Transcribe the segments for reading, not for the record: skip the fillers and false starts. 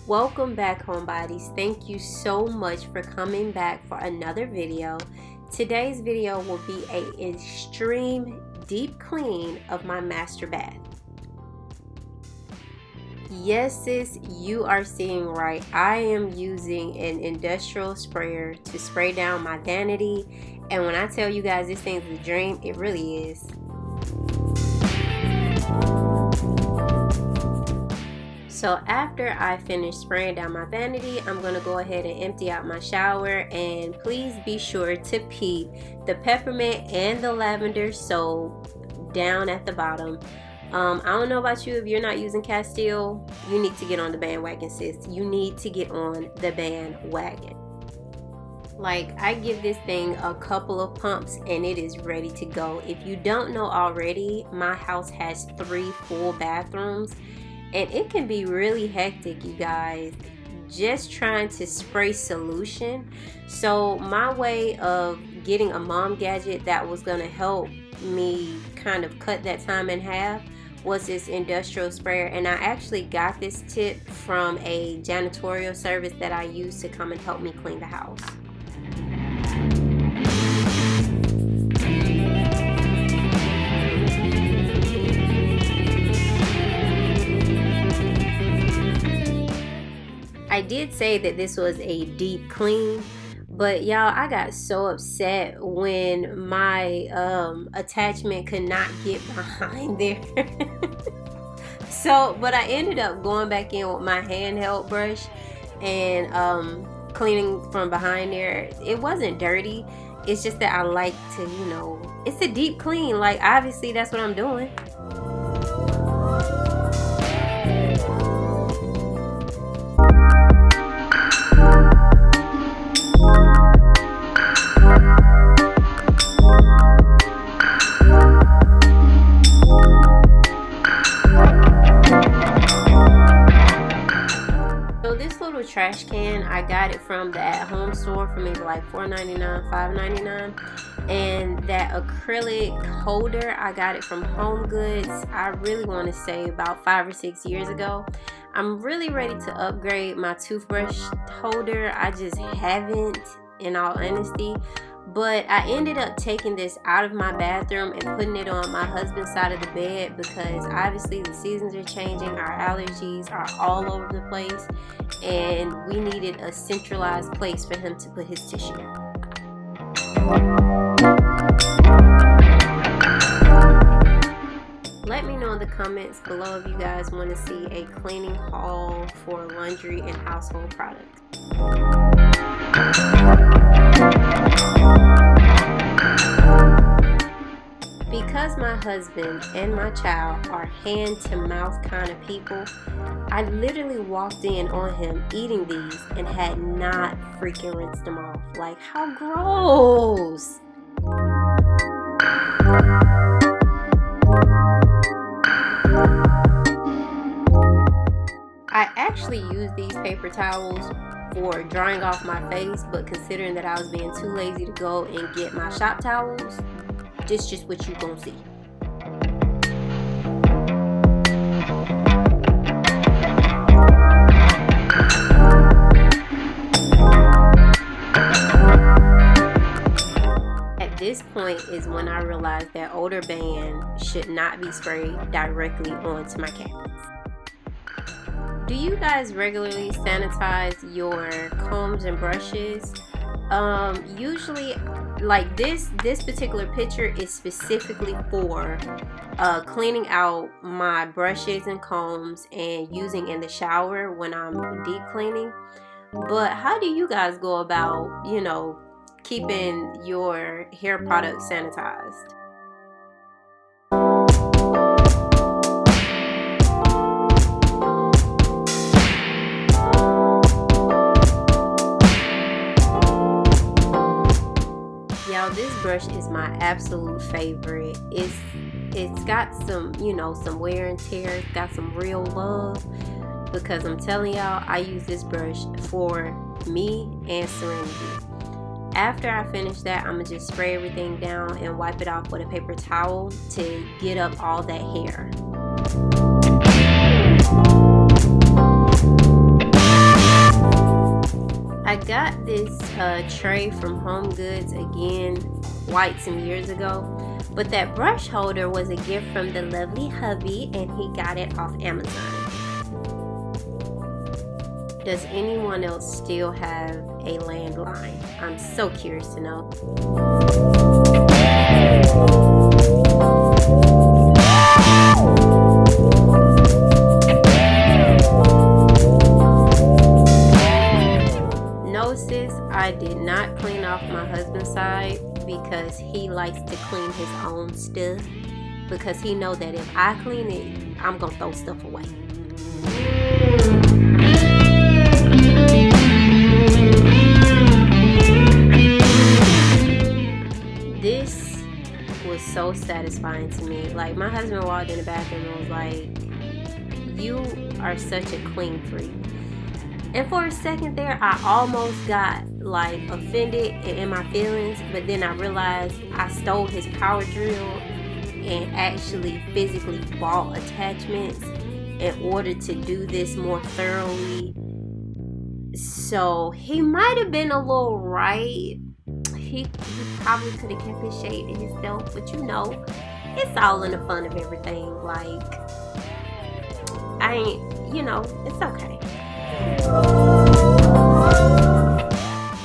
Welcome back, Homebodies. Thank you so much for coming back for another video. Today's video will be an extreme deep clean of my master bath. Yes, sis, you are seeing right. I am using an industrial sprayer to spray down my vanity, and when I tell you guys this thing's a dream, it really is. So after I finish spraying down my vanity, I'm going to go ahead and empty out my shower, and please be sure to peep the peppermint and the lavender soap down at the bottom. I don't know about you, if you're not using Castile, you need to get on the bandwagon, sis. You need to get on the bandwagon. Like, I give this thing a couple of pumps and it is ready to go. If you don't know already, my house has 3 full bathrooms. And it can be really hectic, you guys, just trying to spray solution. So my way of getting a mom gadget that was going to help me kind of cut that time in half was this industrial sprayer. And I actually got this tip from a janitorial service that I use to come and help me clean the house. I did say that this was a deep clean, but y'all, I got so upset when my attachment could not get behind there. But I ended up going back in with my handheld brush and cleaning from behind there. It wasn't dirty. It's just that I like to, it's a deep clean. Like, obviously that's what I'm doing. Trash can, I got it from the at-home store for maybe like $4.99, $5.99, and that acrylic holder, I got it from Hombodies. I really want to say about 5 or 6 years ago. I'm really ready to upgrade my toothbrush holder. I just haven't, in all honesty. But I ended up taking this out of my bathroom and putting it on my husband's side of the bed because obviously the seasons are changing, our allergies are all over the place, and we needed a centralized place for him to put his tissue. Let me know in the comments below if you guys want to see a cleaning haul for laundry and household products. Because my husband and my child are hand-to-mouth kind of people, I literally walked in on him eating these and had not freaking rinsed them off. Like, how gross! I actually use these paper towels for drying off my face, but considering that I was being too lazy to go and get my shop towels, this is just what you gonna see. At this point is when I realized that odor ban should not be sprayed directly onto my cabinets. Do you guys regularly sanitize your combs and brushes? Usually, like this particular picture is specifically for cleaning out my brushes and combs and using in the shower when I'm deep cleaning. But how do you guys go about, keeping your hair products sanitized? This brush is my absolute favorite. It's got some, some wear and tear. It's got some real love, because I'm telling y'all, I use this brush for me and Serenity. After I finish that, I'm gonna just spray everything down and wipe it off with a paper towel to get up all that hair. I got this tray from Hombodies, again, white, some years ago. But that brush holder was a gift from the lovely hubby, and he got it off Amazon. Does anyone else still have a landline? I'm so curious to know. No, sis, I did not clean off my husband's side because he likes to clean his own stuff, because he knows that if I clean it, I'm gonna throw stuff away. This was so satisfying to me. Like, my husband walked in the bathroom and was like, "You are such a clean freak." And for a second there, I almost got like offended and in my feelings, but then I realized I stole his power drill and actually physically bought attachments in order to do this more thoroughly. So he might have been a little right. He probably could have kept his shade to himself, but you know, it's all in the fun of everything. Like, I ain't, you know, it's okay.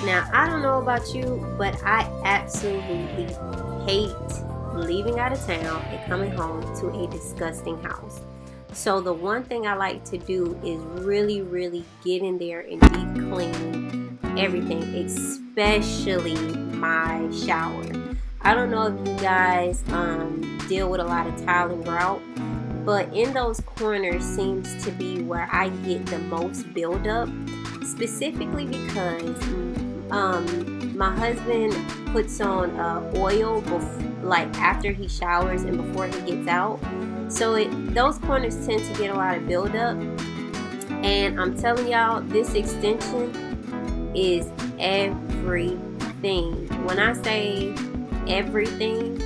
Now, I don't know about you, but I absolutely hate leaving out of town and coming home to a disgusting house. So the one thing I like to do is really get in there and deep clean everything, especially my shower. I don't know if you guys deal with a lot of tile and grout, but in those corners seems to be where I get the most buildup, specifically because my husband puts on oil like after he showers and before he gets out. So those corners tend to get a lot of buildup. And I'm telling y'all, this extension is everything. When I say everything,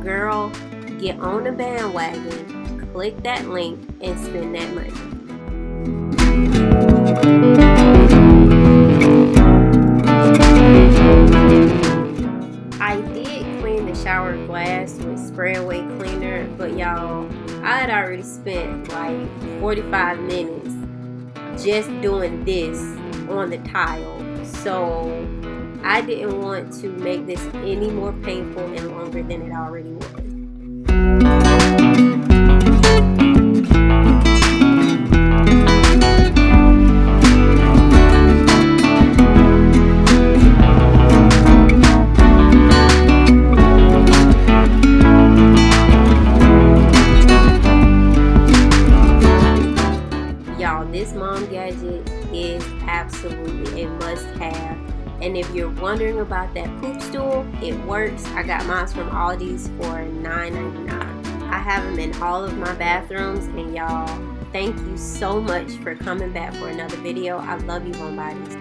girl, get on the bandwagon, click that link, and spend that money. I did clean the shower glass with spray away cleaner, but y'all, I had already spent like 45 minutes just doing this on the tile. So I didn't want to make this any more painful and longer than it already was. This mom gadget is absolutely a must-have. And if you're wondering about that poop stool, it works. I got mine from Aldi's for $9.99. I have them in all of my bathrooms, and y'all, thank you so much for coming back for another video. I love you, Hombodies.